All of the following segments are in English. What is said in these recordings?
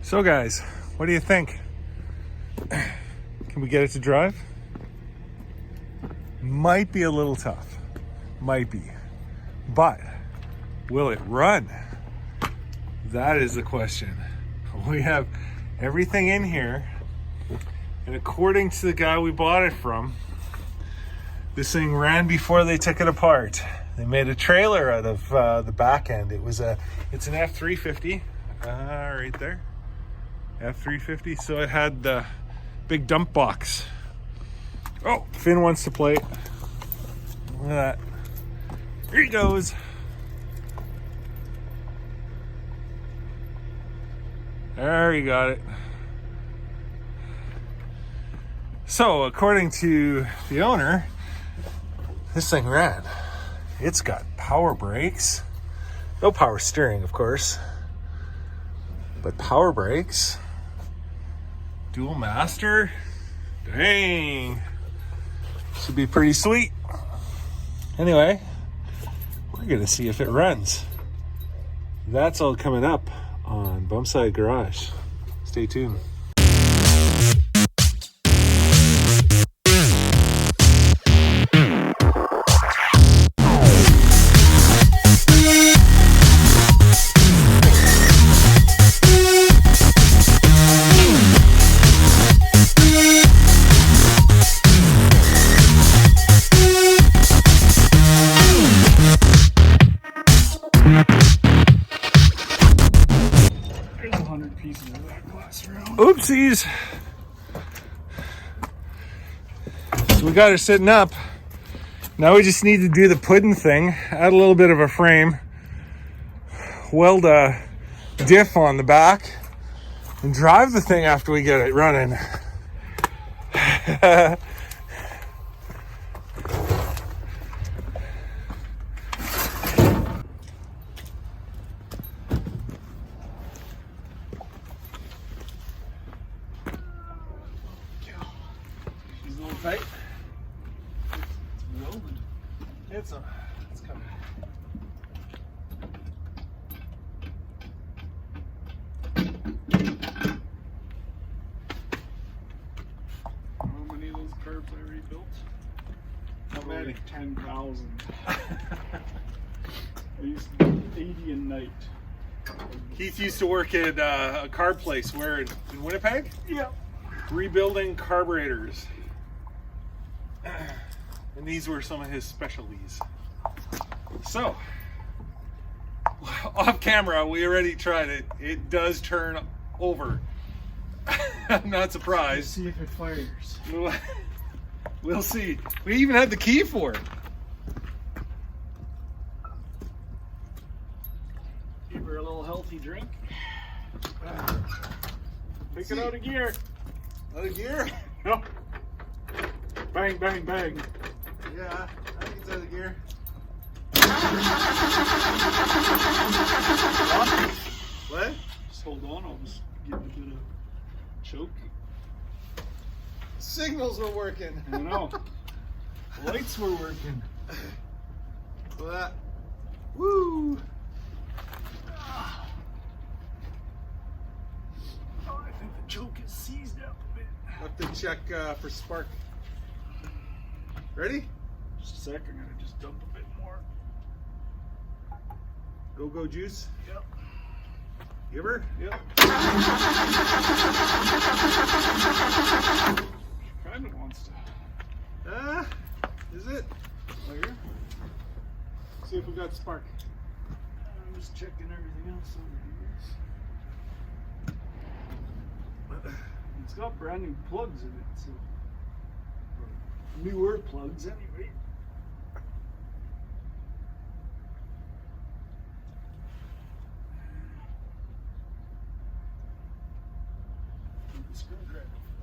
So guys, what do you think? Can we get it to drive? Might be a little tough. Might be. But will it run? That is the question. We have everything in here, and according to the guy we bought it from, this thing ran before they took it apart. They made a trailer out of the back end. It's an F350 right there. F350. So it had the big dump box. Oh, Finn wants to play it. Look at that. Here he goes. There, you got it. So, according to the owner, this thing ran. It's got power brakes. No power steering, of course. But power brakes. Dual master. Dang. Should be pretty sweet. Anyway, we're going to see if it runs. That's all coming up on Bumpside Garage. Stay tuned. Oopsies. So we got her sitting up. Now we just need to do the pudding thing. Add a little bit of a frame. Weld a diff on the back. And drive the thing after we get it running. Right? It's welded. It's coming. How many of those carbs I rebuilt? How many? 10,000. I used to do 80 a night. Keith used to work at a carb place. Where in Winnipeg? Yeah. Rebuilding carburetors. And these were some of his specialties. So, off camera, we already tried it. It does turn over. I'm not surprised. See if it fires. We'll see. We even had the key for it. Give her a little healthy drink. Take it out of gear. Out of gear? No. Bang, bang, bang. Yeah, I think it's out of gear. What? Just hold on, I'll just give it a bit of choke. Signals were working. I know. Lights were working. What? Woo! Oh, I think the choke is seized up a bit. Have to check for spark. Ready? Just a sec, I'm gonna just dump a bit more. Go juice. Yep. Give her. Yep. She kind of wants to. Is it? Fire. See if we got spark. I'm just checking everything else over here. It's got brand new plugs in it, so. Newer plugs anyway. Screwdriver for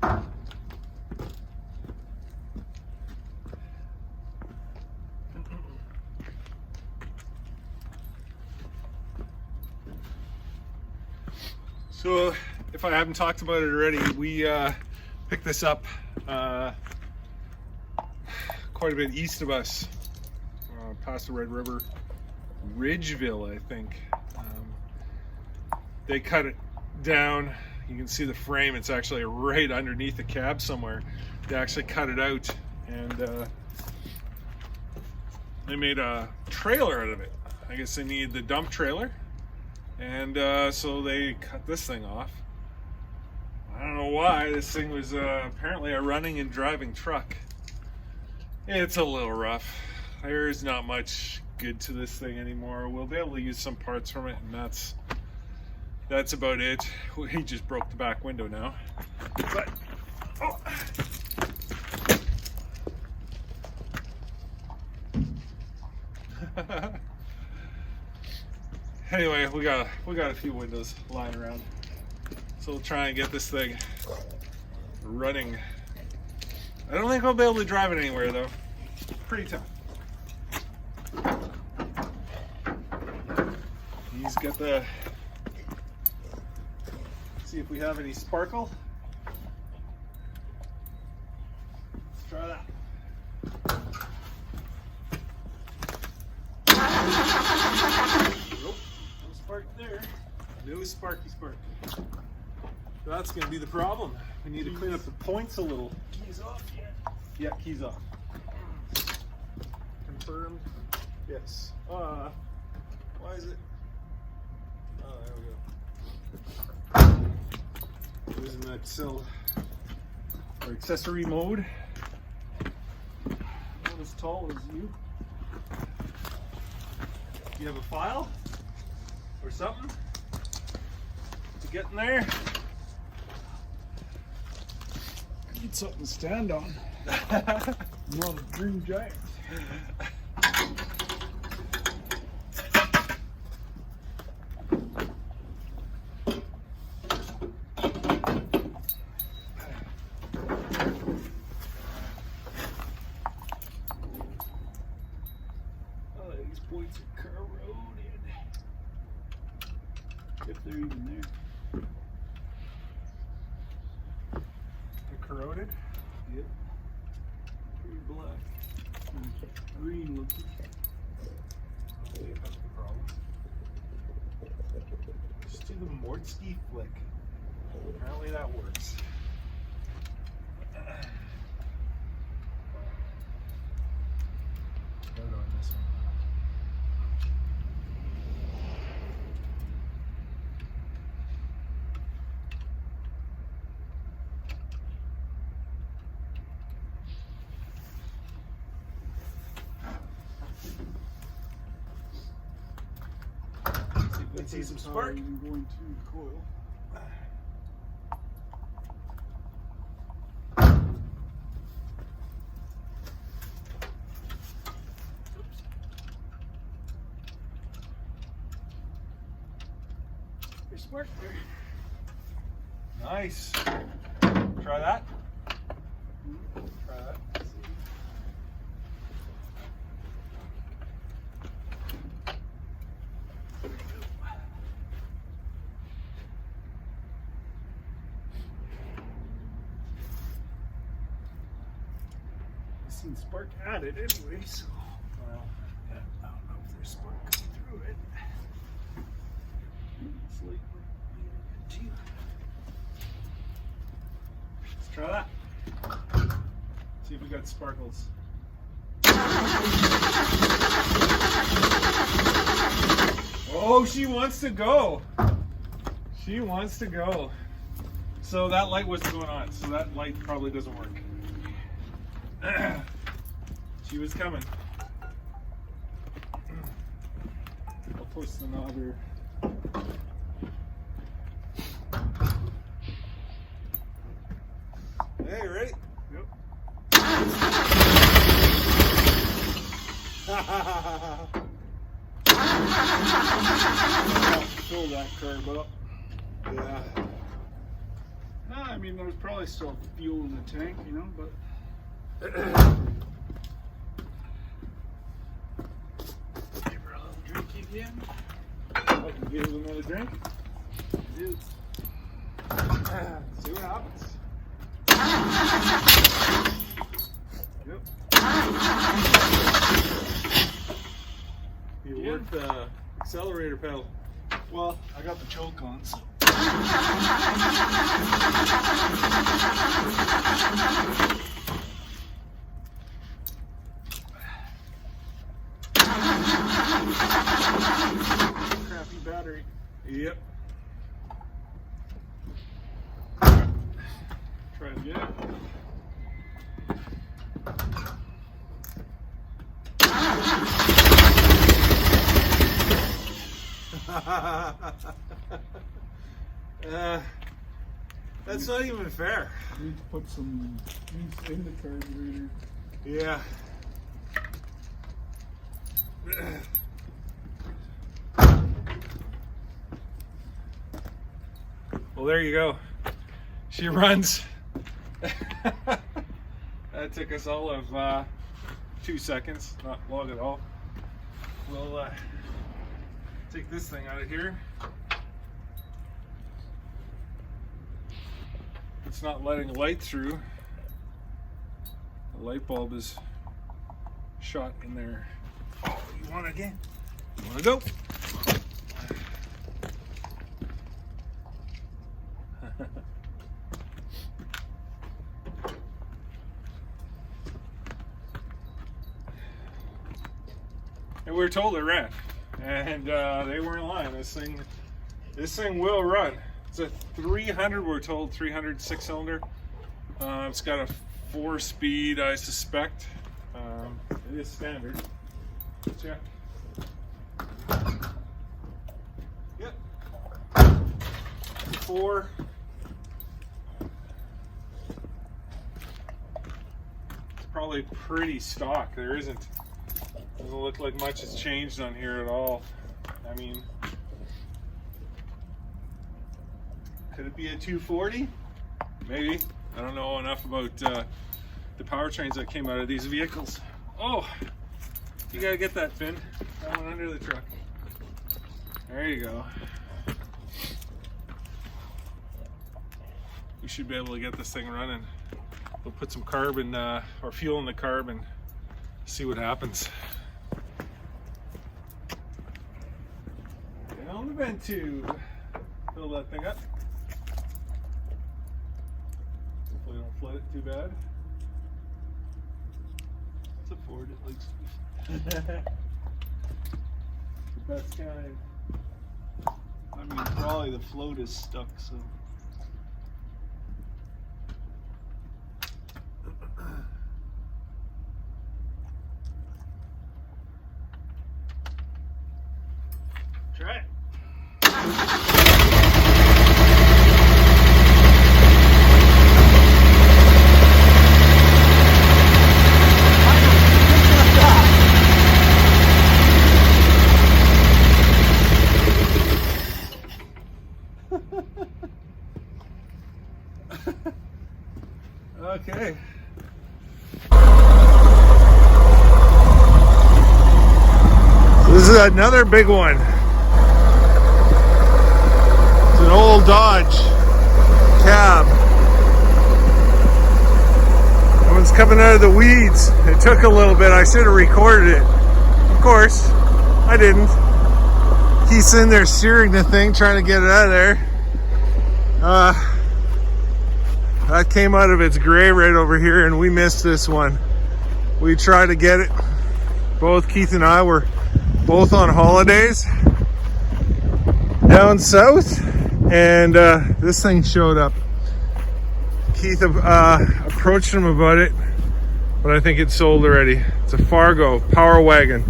that. So, if I haven't talked about it already, we picked this up quite a bit east of us. past the Red River, Ridgeville, I think. They cut it down. You can see the frame. It's actually right underneath the cab somewhere. They actually cut it out, and they made a trailer out of it. I guess they needed the dump trailer, and so they cut this thing off. I don't know why. This thing was apparently a running and driving truck. It's a little rough. There's not much good to this thing anymore. We'll be able to use some parts from it, and that's about it. He just broke the back window now. But anyway, we got a few windows lying around, so we'll try and get this thing running. I don't think I'll be able to drive it anywhere though. Pretty tough. He's got the. See if we have any sparkle. Let's try that. Nope, no spark there. No sparky spark. That's going to be the problem. We need to clean up the points a little. Keys off yet? Yeah, keys off. Confirmed. Yes. Why is it? Oh, there we go. It was in Excel or accessory mode. Not as tall as you. You have a file or something to get in there? Need something to stand on. Not a dream giant. These points are corroded. If they're even there. They're corroded? Yep. Pretty black. And green looking. That's the problem. Just do the Mortski flick. Apparently that works. Go on this one. Let's see some spark. I'm going to coil. Oops. There's spark there. Nice. Try that. Try that. Seen spark added anyway, so Well, yeah, I don't know if there's spark coming through it. It's like too. let's try that. See if we got sparkles. Oh, she wants to go. She wants to go. So that light wasn't going on, so that light probably doesn't work. She was coming. I'll push the knob here. Hey, ready? Yep. Fill that curb up. Yeah. Nah, I mean, there's probably still fuel in the tank, you know, but. Give her a little drink again. I can give her another drink. Dude. See what happens. Yep. work the accelerator pedal. Well, I got the choke on, so. Crappy battery. Yep. Try it again. That's not even fair. Need to put some grease in the carburetor. Yeah. Well, there you go. She runs. That took us all of 2 seconds, not long at all. We'll take this thing out of here. It's not letting light through. The light bulb is shot in there. Oh, you want it again? You want to go? And we were told it ran, and they weren't lying. This thing will run. It's a 300. We're told 300 6-cylinder. It's got a 4-speed, I suspect. It is standard. Check. Yep. 4. It's probably pretty stock. Doesn't look like much has changed on here at all. I mean, could it be a 240? Maybe. I don't know enough about the powertrains that came out of these vehicles. Oh, you gotta get that, Finn. That one under the truck. There you go. We should be able to get this thing running. We'll put some carbon or fuel in the carb and see what happens. Down the vent tube. Fill that thing up. Hopefully don't flood it too bad. It's a Ford, it likes The best kind. I mean, probably the float is stuck, so. Try it. Okay. This is another big one. It's an old Dodge cab. That one's coming out of the weeds. It took a little bit. I should have recorded it. Of course, I didn't. He's in there steering the thing, trying to get it out of there. That came out of its gray right over here, and we missed this one. We tried to get it. Both Keith and I were both on holidays down south, and this thing showed up. Keith approached him about it, but I think it's sold already. It's a Fargo Power Wagon,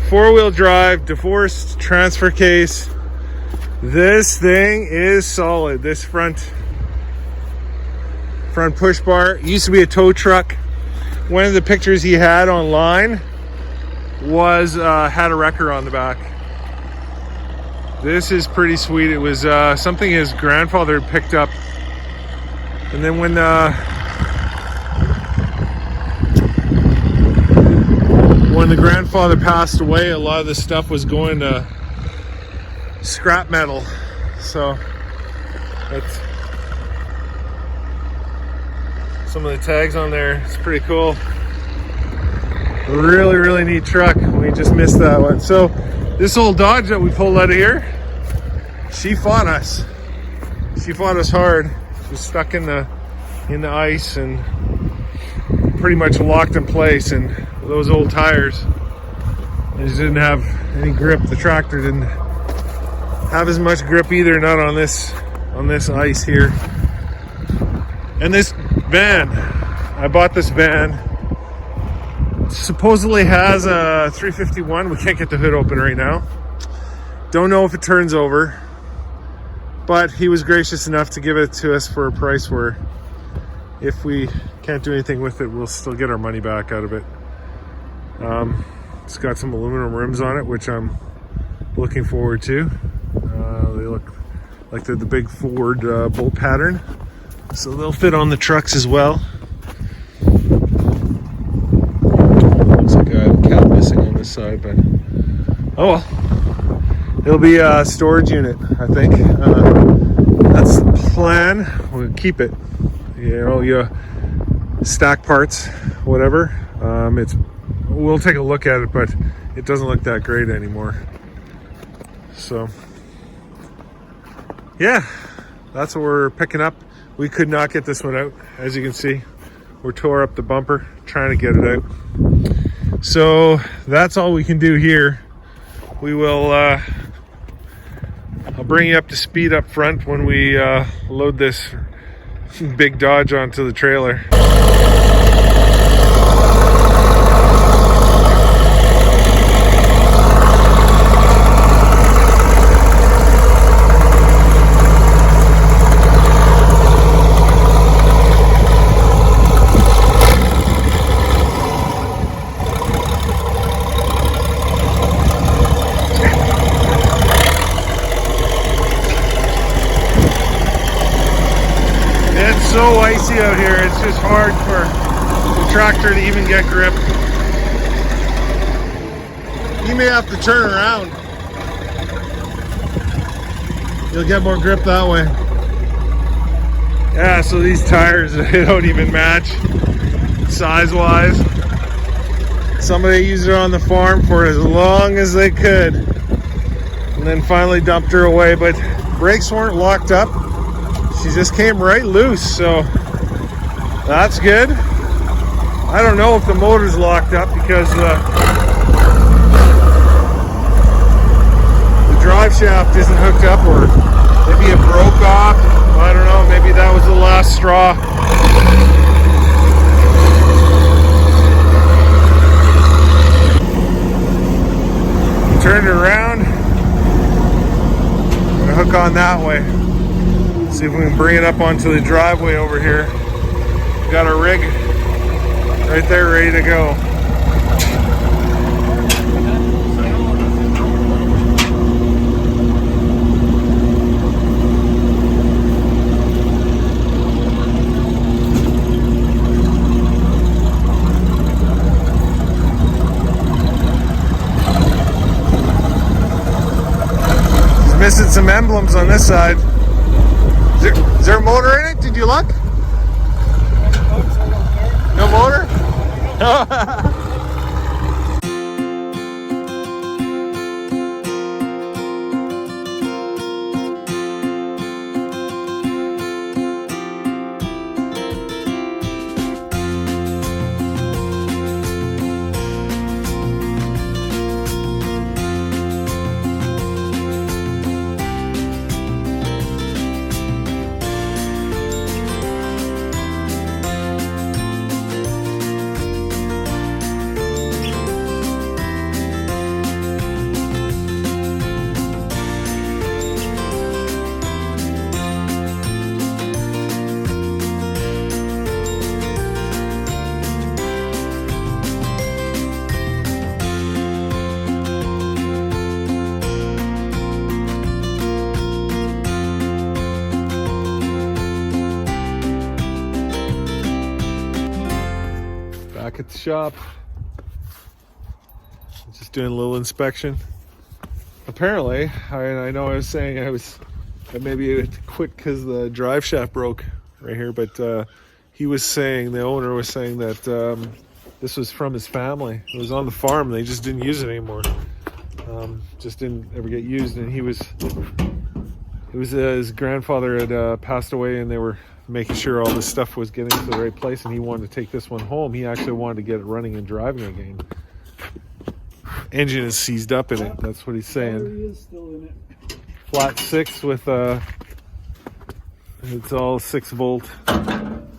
4-wheel drive, divorced transfer case. This thing is solid. This front push bar. It used to be a tow truck. One of the pictures he had online was had a wrecker on the back. This is pretty sweet. It was something his grandfather had picked up, and then when the grandfather passed away, a lot of the stuff was going to scrap metal. So that's some of the tags on there. It's pretty cool. Really, really neat truck. We just missed that one. So this old Dodge that we pulled out of here, she fought us. She fought us hard. She was stuck in the ice and pretty much locked in place, and those old tires, they just didn't have any grip. The tractor didn't have as much grip either, not on this ice here. And this van, I bought this van, supposedly has a 351. We can't get the hood open right now. Don't know if it turns over, but he was gracious enough to give it to us for a price where if we can't do anything with it, we'll still get our money back out of it. It's got some aluminum rims on it, which I'm looking forward to. They look like they're the big Ford bolt pattern, so they'll fit on the trucks as well. Looks like I have a cap missing on this side, but oh well. It'll be a storage unit, I think. That's the plan. We'll keep it. You know, you stack parts, whatever. We'll take a look at it, but it doesn't look that great anymore. So, yeah, that's what we're picking up. We could not get this one out, as you can see. We tore up the bumper trying to get it out. So that's all we can do here. We will. I'll bring you up to speed up front when we load this big Dodge onto the trailer. It's so icy out here, it's just hard for the tractor to even get grip. You may have to turn around. You'll get more grip that way. Yeah, so these tires, they don't even match size-wise. Somebody used it on the farm for as long as they could, and then finally dumped her away, but brakes weren't locked up. She just came right loose, so that's good. I don't know if the motor's locked up because the drive shaft isn't hooked up, or maybe it broke off. I don't know, maybe that was the last straw. Turn it around, I'm gonna hook on that way. See if we can bring it up onto the driveway over here. We got our rig right there ready to go. Just missing some emblems on this side. Is there a motor in it? Did you look? No motor? Back at the shop, just doing a little inspection. Apparently, I know I was saying that maybe it quit because the drive shaft broke right here, but he was saying, the owner was saying that This was from his family. It was on the farm. They just didn't use it anymore. Just didn't ever get used. And his grandfather had passed away, and they were making sure all this stuff was getting to the right place, and he wanted to take this one home. He actually wanted to get it running and driving again. Engine is seized up in it. That's what he's saying. Battery is still in it. Flat 6 with it's all 6 volt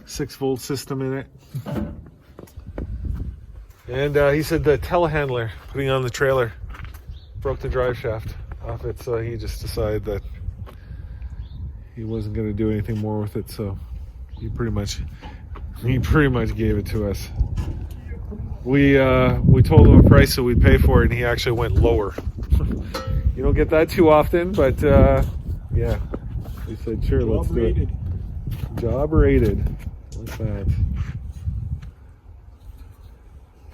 system in it. And he said the telehandler putting on the trailer broke the drive shaft off it, so he just decided that he wasn't going to do anything more with it. So he pretty much gave it to us. We told him a price that we'd pay for it, and he actually went lower. You don't get that too often, but yeah, he said sure, let's do it. Job rated, like that.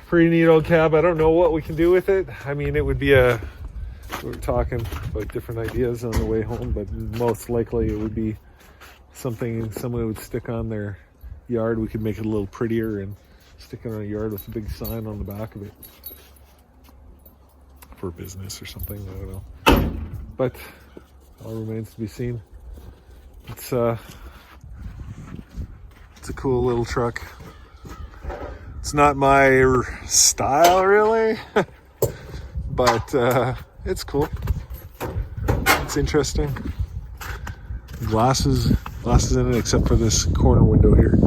Pretty neat old cab. I don't know what we can do with it. I mean, it would be we were talking about different ideas on the way home, but most likely it would be something someone would stick on their yard. We could make it a little prettier and stick it on a yard with a big sign on the back of it for business or something. I don't know, but all remains to be seen. It's a cool little truck. It's not my style really, but it's cool. It's interesting. Glasses in it, except for this corner window here.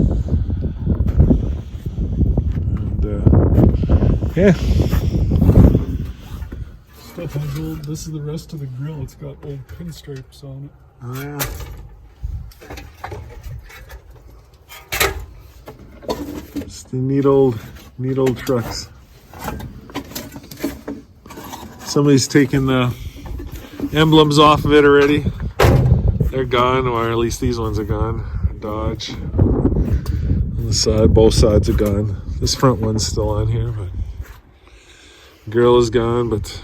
And yeah. Stuff has old. This is the rest of the grill. It's got old pinstripes on it. Oh yeah. It's the neat old trucks. Somebody's taken the emblems off of it already. They're gone, or at least these ones are gone. Dodge. On the side, both sides are gone. This front one's still on here, but grill is gone, but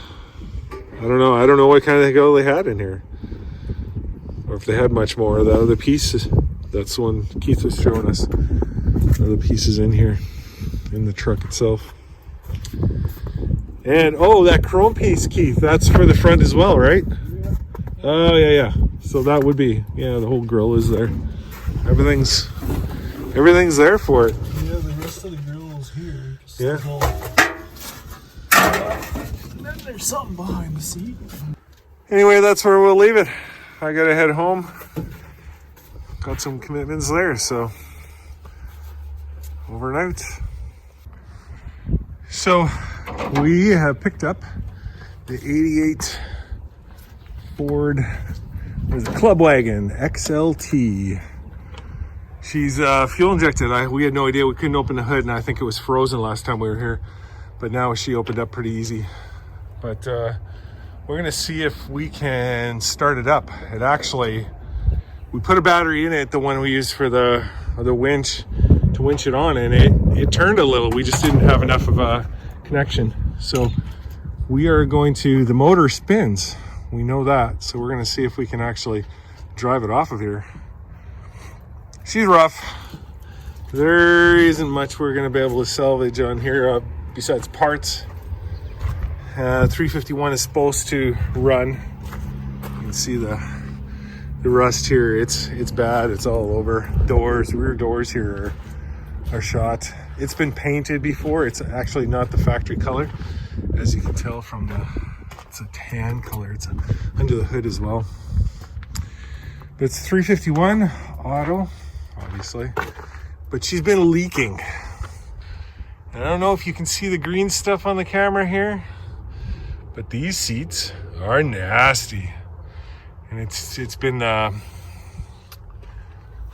I don't know what kind of grill they had in here. Or if they had much more. The other pieces, that's the one Keith was showing us. Other pieces in here, in the truck itself. And that chrome piece, Keith, that's for the front as well, right? Yeah. Oh yeah. So that would be, the whole grill is there. Everything's there for it. Yeah, the rest of the grill is here. Just yeah. And then there's something behind the seat. Anyway, that's where we'll leave it. I gotta head home. Got some commitments there, so over and out. So we have picked up the 88 Ford Club Wagon XLT. She's fuel injected. We had no idea. We couldn't open the hood, and I think it was frozen last time we were here, but now she opened up pretty easy. But we're gonna see if we can start it up. It actually, we put a battery in it, the one we used for the winch, to winch it on, and it turned a little. We just didn't have enough of a connection. So we are going to, the motor spins, we know that, so we're going to see if we can actually drive it off of here. She's rough. There isn't much we're going to be able to salvage on here besides parts. 351 is supposed to run. You can see the rust here. It's bad. It's all over. Rear doors here are shot. It's been painted before. It's actually not the factory color, as you can tell from it's a tan color. It's under the hood as well. But it's 351 auto, obviously. But she's been leaking. And I don't know if you can see the green stuff on the camera here, but these seats are nasty. And it's been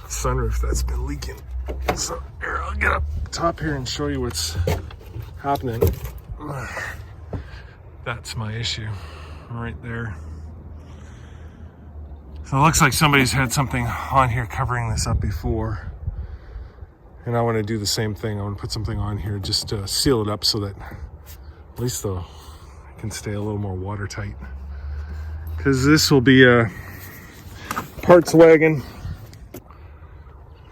sunroof that's been leaking. So here, I'll get up top here and show you what's happening. That's my issue right there. So it looks like somebody's had something on here covering this up before. And I want to do the same thing. I want to put something on here just to seal it up so that at least it can stay a little more watertight. Because this will be a parts wagon.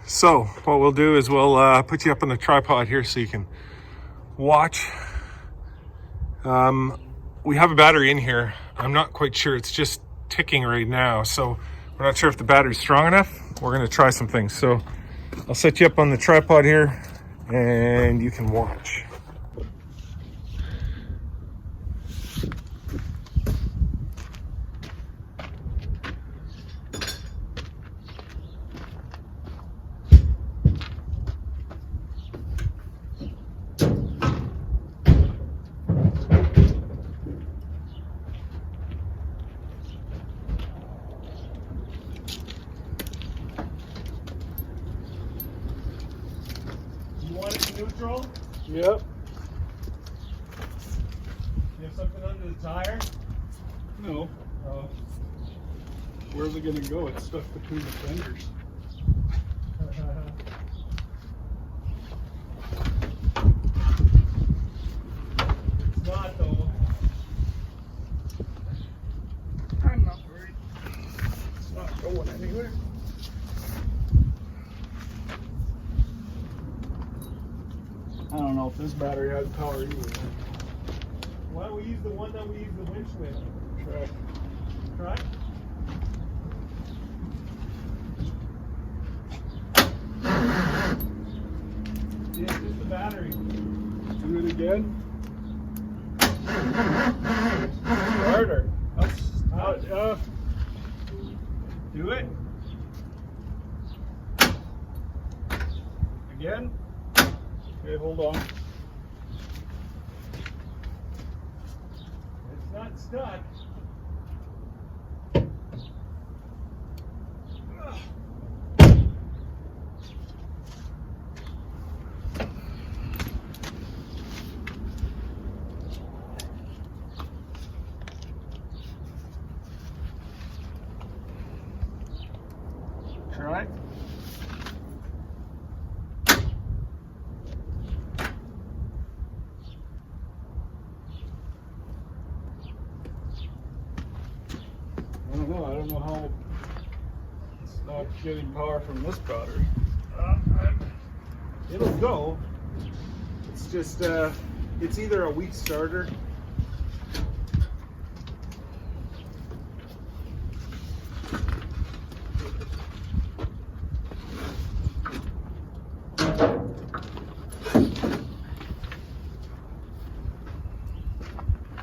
So what we'll do is we'll put you up on the tripod here so you can watch. We have a battery in here. I'm not quite sure. It's just ticking right now, so we're not sure if the battery's strong enough. We're gonna try some things. So I'll set you up on the tripod here and you can watch. You want it neutral? Yep. You have something under the tire? No. Where's it gonna go? It's stuck between the fenders. It's not though. I'm not worried. It's not going anywhere. I don't know if this battery has power either. Why don't we use the one that we use the winch with? Try. Try? Yeah, just the battery. Do it again. Harder. Do it. Again. Okay, hold on. It's not stuck. Try. I don't know how it's not getting power from this battery. It'll go. It's just, it's either a weak starter.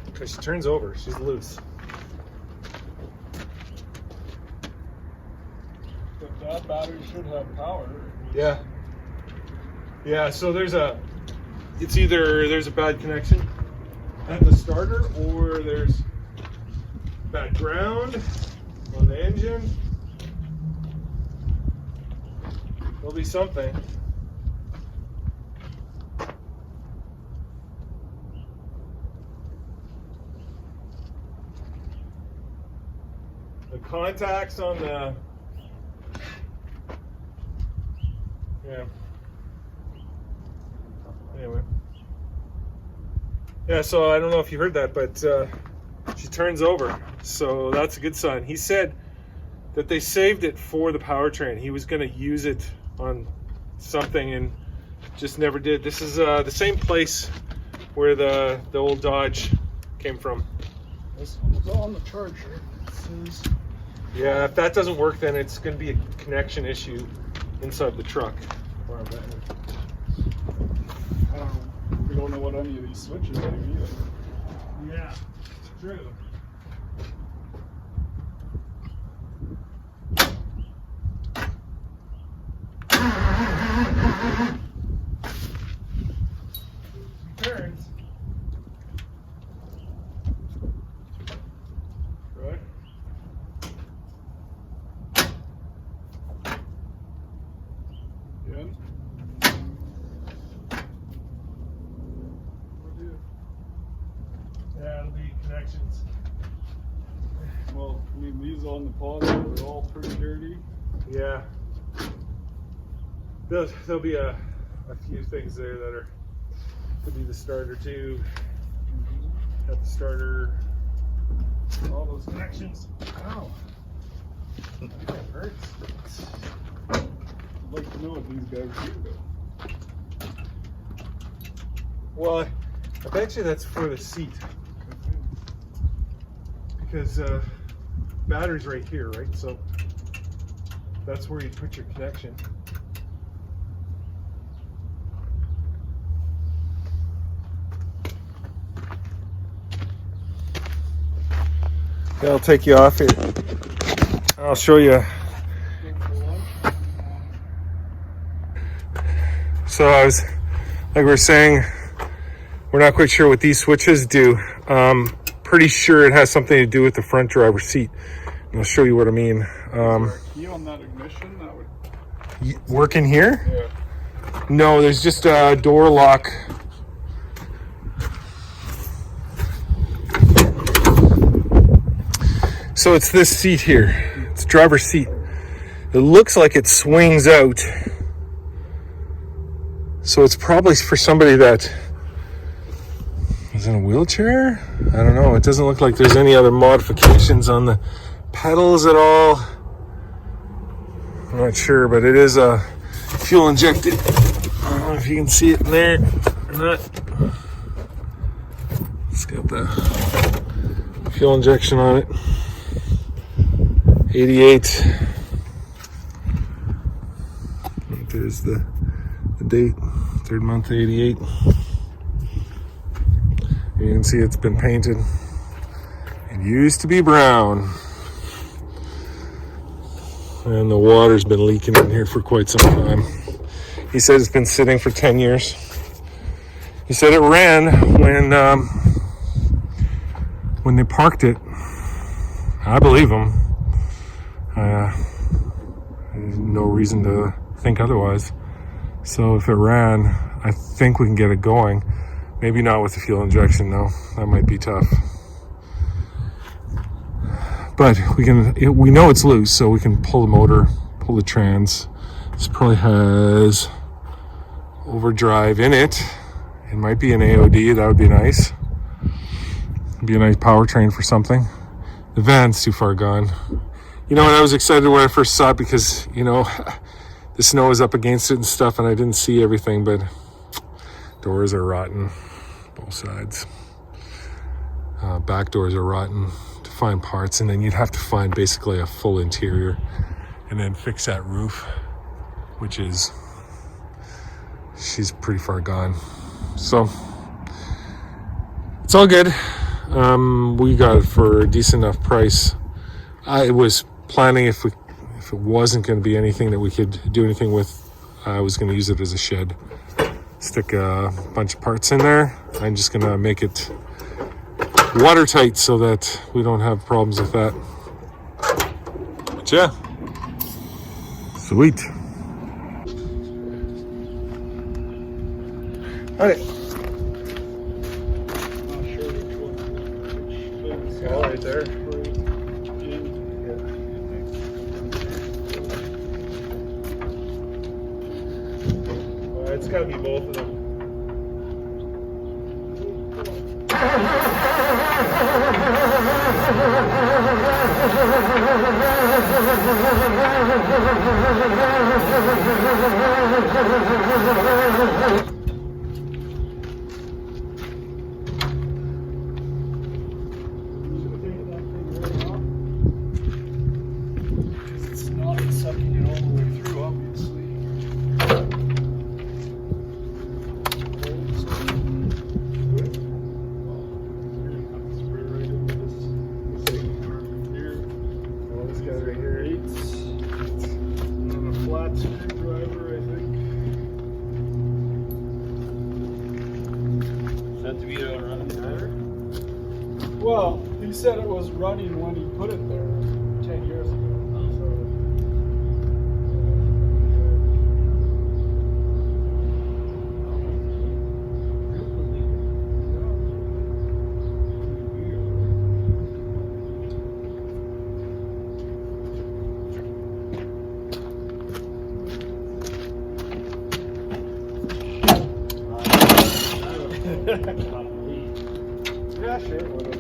Because she turns over, she's loose. But that battery should have power. Yeah. Yeah, so there's a bad connection at the starter, or there's bad ground on the engine. There'll be something. The contacts on the, yeah. Anyway. Yeah, so I don't know if you heard that, but she turns over. So that's a good sign. He said that they saved it for the powertrain. He was going to use it on something and just never did. This is the same place where the old Dodge came from. This one's on the charger. It says. Yeah, if that doesn't work, then it's going to be a connection issue inside the truck. Or We don't know what any of these switches are either. Yeah, true. Turns. Right. Again. Yeah, it'll be connections. Well, I mean, these on the positive are all pretty dirty. Yeah. There'll be a few things there that are, could be the starter too. At the starter. All those connections. Ow. That hurts. I'd like to know what these guys do though. Well, I bet you that's for the seat. Because battery's right here, right? So that's where you put your connection. Yeah, I'll take you off here. I'll show you. So I was, like we were saying, we're not quite sure what these switches do. Pretty sure it has something to do with the front driver's seat. And I'll show you what I mean. Is there a key on that ignition? That would... Work in here? Yeah. No, there's just a door lock. So it's this seat here. It's driver's seat. It looks like it swings out. So it's probably for somebody that is in a wheelchair? I don't know. It doesn't look like there's any other modifications on the pedals at all. I'm not sure, but it is a fuel injected. I don't know if you can see it in there or not. It's got the fuel injection on it. 88. There's the date, 3rd month, 88. You can see it's been painted. It used to be brown. And the water's been leaking in here for quite some time. He said it's been sitting for 10 years. He said it ran when they parked it. I believe him. There's no reason to think otherwise. So if it ran, I think we can get it going. Maybe not with the fuel injection though. That might be tough. But we know it's loose, so we can pull the motor, pull the trans. This probably has overdrive in it. It might be an AOD, that would be nice. It'd be a nice powertrain for something. The van's too far gone. You know, and I was excited when I first saw it because, you know, the snow is up against it and stuff, and I didn't see everything, but doors are rotten, both sides. Back doors are rotten. To find parts, and then you'd have to find basically a full interior and then fix that roof, which is, she's pretty far gone. So it's all good. We got it for a decent enough price. I was planning if it wasn't going to be anything that we could do anything with, I was going to use it as a shed. Stick a bunch of parts in there. I'm just going to make it watertight so that we don't have problems with that. But yeah, sweet. All right. Not sure which one. Which All right there. It's got to be both of them. It's not sucking it all the way through, obviously. Well, he said it was running when he put it there 10 years ago. Yeah, sure. Whatever.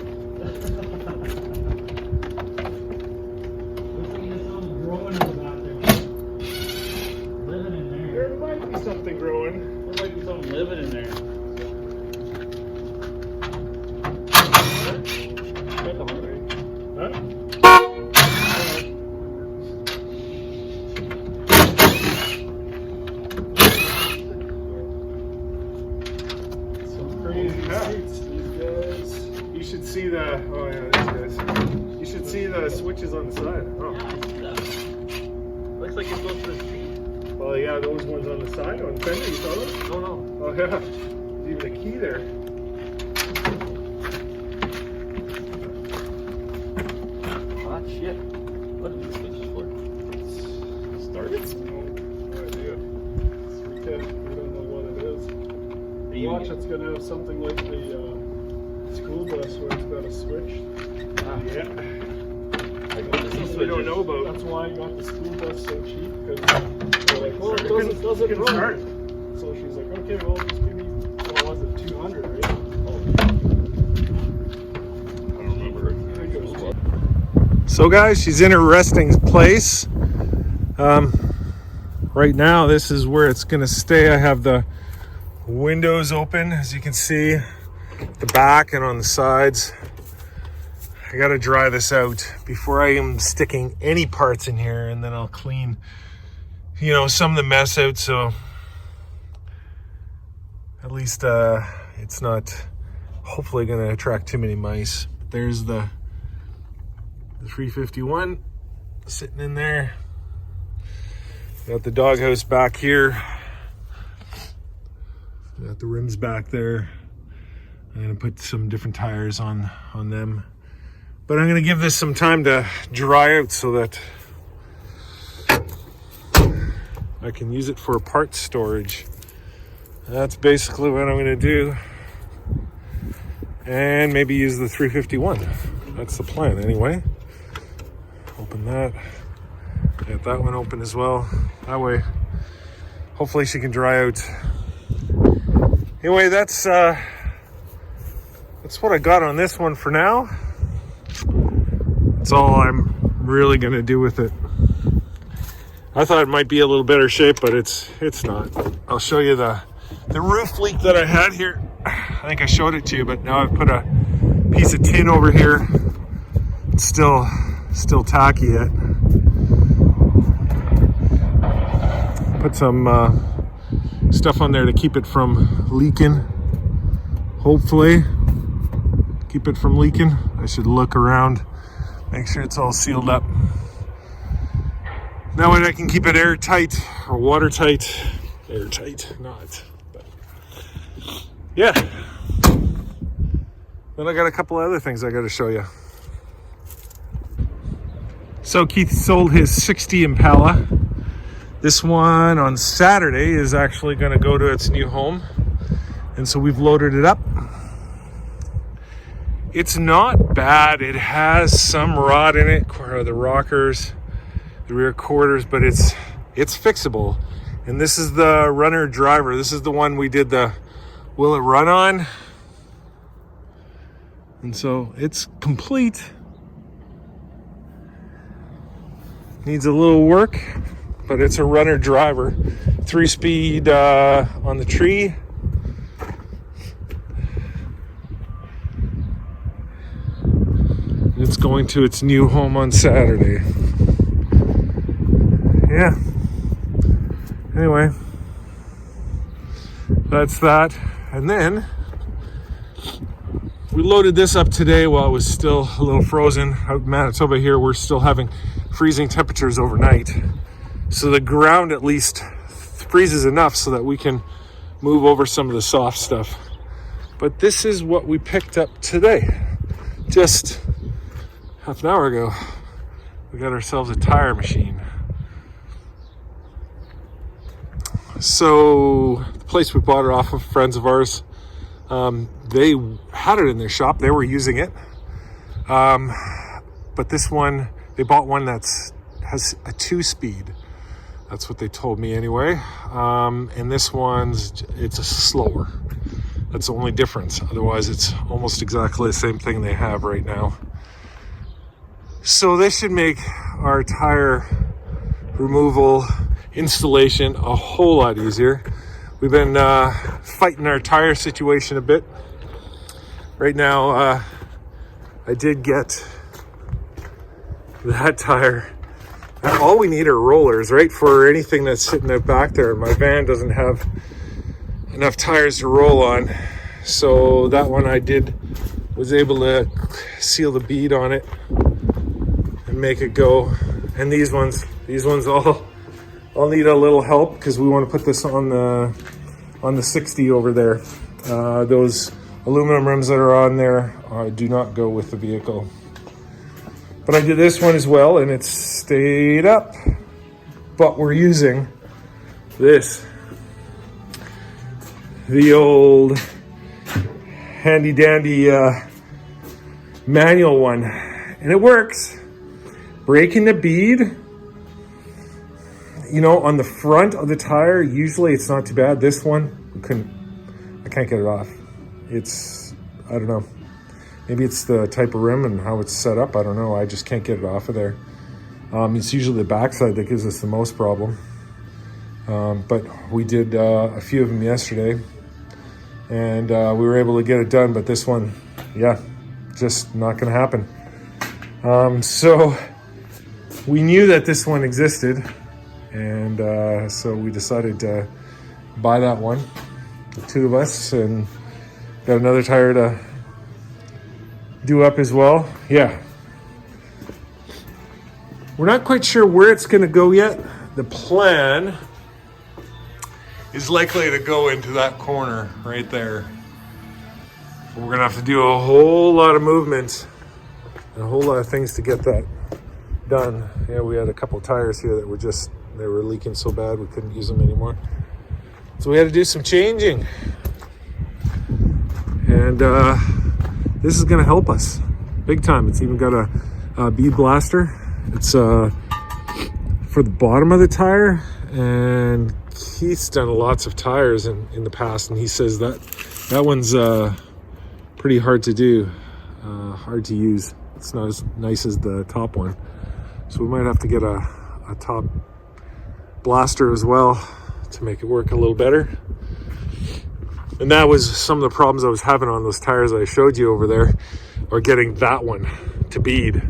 There might be something growing. There might be something living in there. see the. Oh yeah, there it is. You should see the switches on the side. Oh. Yeah, I see that. Looks like it goes to the street. Well, yeah, those ones on the side on the fender. You saw those? No, no. Oh yeah. There's even a key there. Hot shit. What are these switches for? Start it? No idea. We don't know what it is. Watch, it's gonna have something like the school bus where it's got a switch. Yeah. I go to these We switches. don't know about. That's why I got the school bus so cheap, because they're like, well, it doesn't Can run. start. So she's like, okay, well, just give me, what was it, 200, right? I don't remember. I think it was So guys, she's in her resting place. Right now, this is where it's gonna stay. I have the windows open, as you can see, the back and on the sides. I gotta dry this out before I am sticking any parts in here, and then I'll clean, you know, some of the mess out, so at least it's not hopefully gonna attract too many mice. But there's the 351 sitting in there. Got the doghouse back here. Got the rims back there. I'm gonna put some different tires on them. But I'm gonna give this some time to dry out so that I can use it for parts storage. That's basically what I'm gonna do. And maybe use the 351. That's the plan anyway. Open that. Get that one open as well. That way, hopefully she can dry out. Anyway, that's what I got on this one for now. That's all I'm really gonna do with it. I thought it might be a little better shape, but it's not. I'll show you the roof leak that I had here. I think I showed it to you, but now I've put a piece of tin over here. It's still tacky yet. Put some stuff on there to keep it from leaking. Hopefully, keep it from leaking. I should look around, make sure it's all sealed up. That way I can keep it airtight or watertight. Airtight, not. But yeah. Then I got a couple other things I got to show you. So Keith sold his 60 Impala. This one on Saturday is actually going to go to its new home. And so we've loaded it up. It's not bad. It has some rot in it, the rockers, the rear quarters, but it's fixable. And this is the runner driver. This is the one we did the will it run on. And so it's complete. Needs a little work, but it's a runner driver. 3-speed on the tree. It's going to its new home on Saturday. Yeah. Anyway, that's that. And then we loaded this up today while it was still a little frozen. Out in Manitoba here, we're still having freezing temperatures overnight. So the ground at least freezes enough so that we can move over some of the soft stuff. But this is what we picked up today. Just half an hour ago, we got ourselves a tire machine. So the place we bought it off of, friends of ours, they had it in their shop. They were using it. But this one, they bought one has a 2-speed. That's what they told me anyway. And this it's a slower. That's the only difference. Otherwise, it's almost exactly the same thing they have right now. So this should make our tire removal installation a whole lot easier. We've been fighting our tire situation a bit. Right now, I did get that tire. And all we need are rollers, right? For anything that's sitting out back there. My van doesn't have enough tires to roll on. So that one I did was able to seal the bead on it and make it go. And these ones all need a little help because we want to put this on the 60 over there. Those aluminum rims that are on there do not go with the vehicle. But I did this one as well and it stayed up. But we're using this, the old handy dandy manual one, and it works. Breaking the bead, you know, on the front of the tire, usually it's not too bad. This one, I can't get it off. It's, I don't know. Maybe it's the type of rim and how it's set up. I don't know. I just can't get it off of there. It's usually the backside that gives us the most problem. But we did a few of them yesterday and we were able to get it done. But this one, yeah, just not going to happen. So we knew that this one existed. And so we decided to buy that one, the two of us, and got another tire to do up as well. Yeah. We're not quite sure where it's going to go yet. The plan is likely to go into that corner right there. We're going to have to do a whole lot of movements and a whole lot of things to get that done. Yeah, we had a couple tires here that they were leaking so bad we couldn't use them anymore. So we had to do some changing. And this is going to help us big time. It's even got a bead blaster. It's for the bottom of the tire, and Keith's done lots of tires in the past, and he says that one's pretty hard to do, hard to use. It's not as nice as the top one, so we might have to get a top blaster as well to make it work a little better. And that was some of the problems I was having on those tires I showed you over there, or getting that one to bead.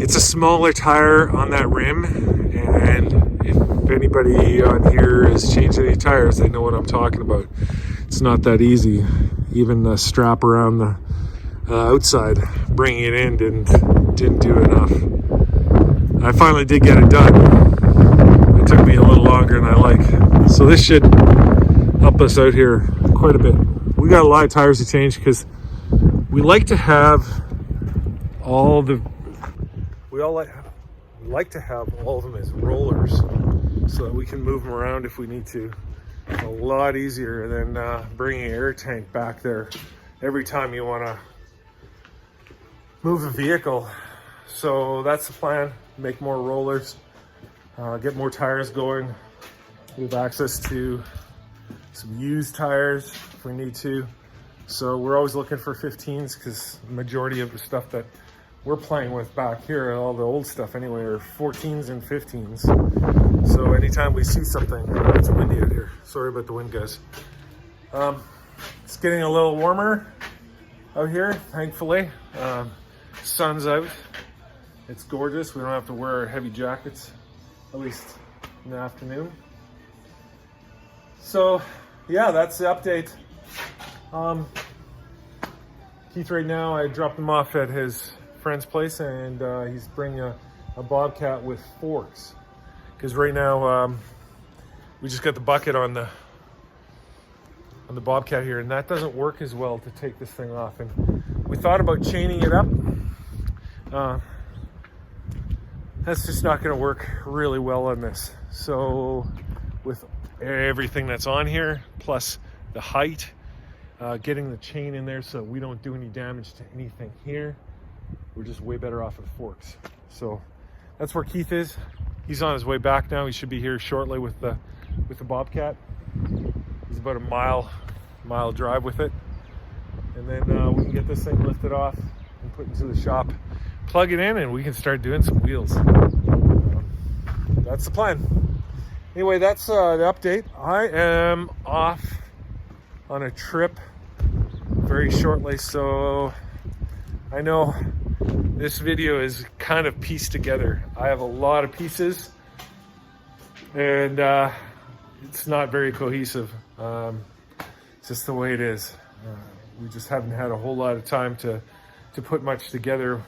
It's a smaller tire on that rim, and if anybody on here has changed any tires, they know what I'm talking about. It's not that easy. Even the strap around the outside, bringing it in didn't do enough. I finally did get it done. It took me a little longer than I like. So this should help us out here quite a bit. We got a lot of tires to change because we like to have all the we like to have all of them as rollers so that we can move them around if we need to. A lot easier than bringing an air tank back there every time you want to move a vehicle. So that's the plan. Make more rollers, get more tires going. We have access to some used tires if we need to. So we're always looking for 15s because the majority of the stuff that we're playing with back here, all the old stuff anyway, are 14s and 15s. So anytime we see something, it's windy out here. Sorry about the wind, guys. It's getting a little warmer out here, thankfully. Sun's out. It's gorgeous. We don't have to wear heavy jackets, at least in the afternoon. So yeah, that's the update. Keith right now, I dropped him off at his friend's place, and he's bringing a bobcat with forks, because right now we just got the bucket on the bobcat here, and that doesn't work as well to take this thing off. And we thought about chaining it up. That's just not going to work really well on this. So with everything that's on here, plus the height, getting the chain in there so we don't do any damage to anything here, we're just way better off with forks. So that's where Keith is. He's on his way back now. He should be here shortly with the bobcat. He's about a mile drive with it, and then we can get this thing lifted off and put into the shop, plug it in, and we can start doing some wheels. That's the plan. Anyway, that's the update. I am off on a trip very shortly, so I know this video is kind of pieced together. I have a lot of pieces, and it's not very cohesive. It's just the way it is. we just haven't had a whole lot of time to put much together.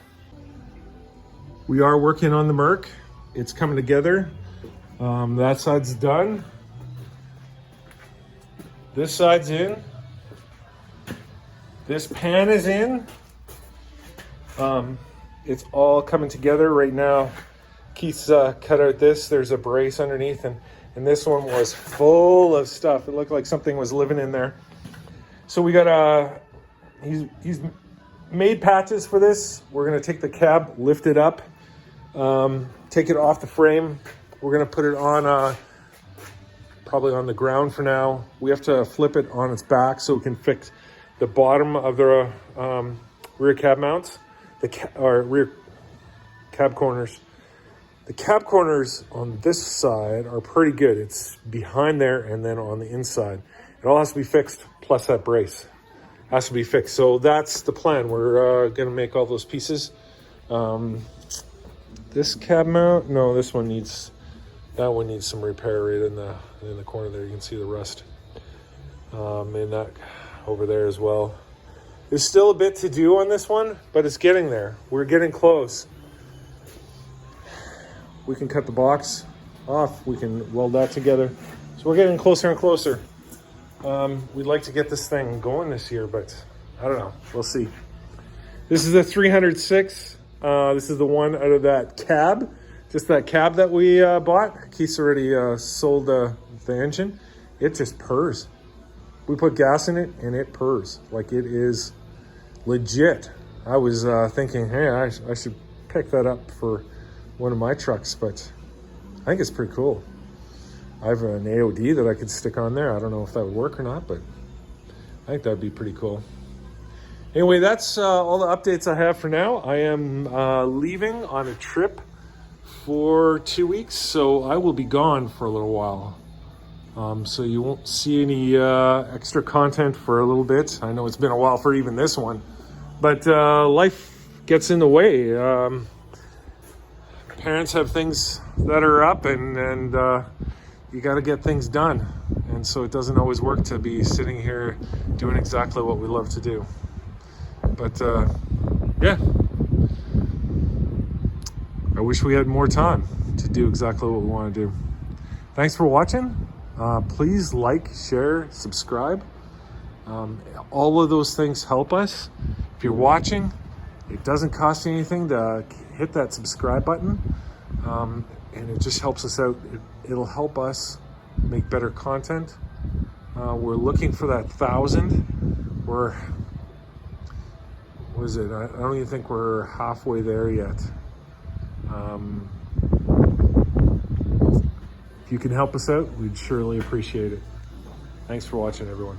We are working on the Merc. It's coming together. That side's done. This side's in. This pan is in. It's all coming together right now. Keith's cut out this. There's a brace underneath, and this one was full of stuff. It looked like something was living in there. So we got he's made patches for this. We're gonna take the cab, lift it up, take it off the frame. We're gonna put it on probably on the ground for now. We have to flip it on its back so we can fix the bottom of the rear cab mounts, or rear cab corners. The cab corners on this side are pretty good. It's behind there and then on the inside. It all has to be fixed, plus that brace has to be fixed. So that's the plan. We're gonna make all those pieces. This cab mount, no, this one needs, that one needs some repair right in the corner there. You can see the rust. And that over there as well. There's still a bit to do on this one, but it's getting there. We're getting close. We can cut the box off. We can weld that together. So we're getting closer and closer. We'd like to get this thing going this year, but I don't know. We'll see. This is a 306. This is the one out of that cab. Just that cab that we bought. Keith's already sold the engine. It just purrs. We put gas in it and it purrs. Like, it is legit. I was thinking, hey, I should pick that up for one of my trucks, but I think it's pretty cool. I have an AOD that I could stick on there. I don't know if that would work or not, but I think that'd be pretty cool. Anyway, that's all the updates I have for now. I am leaving on a trip for 2 weeks, so I will be gone for a little while. So you won't see any extra content for a little bit. I know it's been a while for even this one, but life gets in the way. Parents have things that are up, and you got to get things done. And so it doesn't always work to be sitting here doing exactly what we love to do. But yeah, I wish we had more time to do exactly what we want to do. Thanks for watching. Please like, share, subscribe. All of those things help us. If you're watching, it doesn't cost you anything to hit that subscribe button. And it just helps us out. It'll help us make better content. We're looking for that 1,000. What is it? I don't even think we're halfway there yet. If you can help us out, we'd surely appreciate it. Thanks for watching, everyone.